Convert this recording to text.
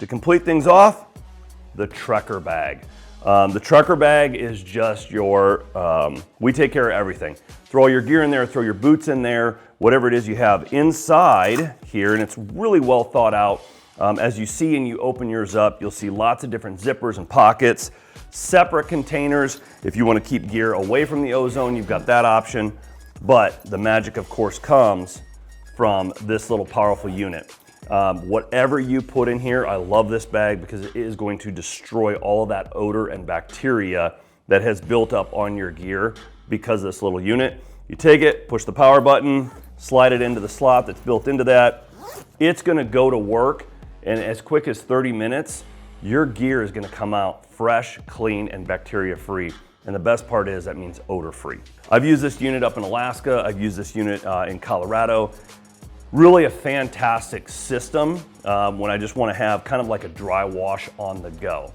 To complete things off, the trucker bag. The trucker bag is just your, we take care of everything. Throw all your gear in there, throw your boots in there, whatever it is you have inside here, and it's really well thought out. As you see and you open yours up, you'll see lots of different zippers and pockets, separate containers. If you want to keep gear away from the ozone, you've got that option. But the magic, of course, comes from this little powerful unit. Whatever you put in here, I love this bag because it is going to destroy all of that odor and bacteria that has built up on your gear because of this little unit. You take it, push the power button, slide it into the slot that's built into that. It's gonna go to work, and as quick as 30 minutes, your gear is gonna come out fresh, clean, and bacteria-free. And the best part is that means odor-free. I've used this unit up in Alaska. I've used this unit in Colorado. Really a fantastic system when I just want to have kind of like a dry wash on the go.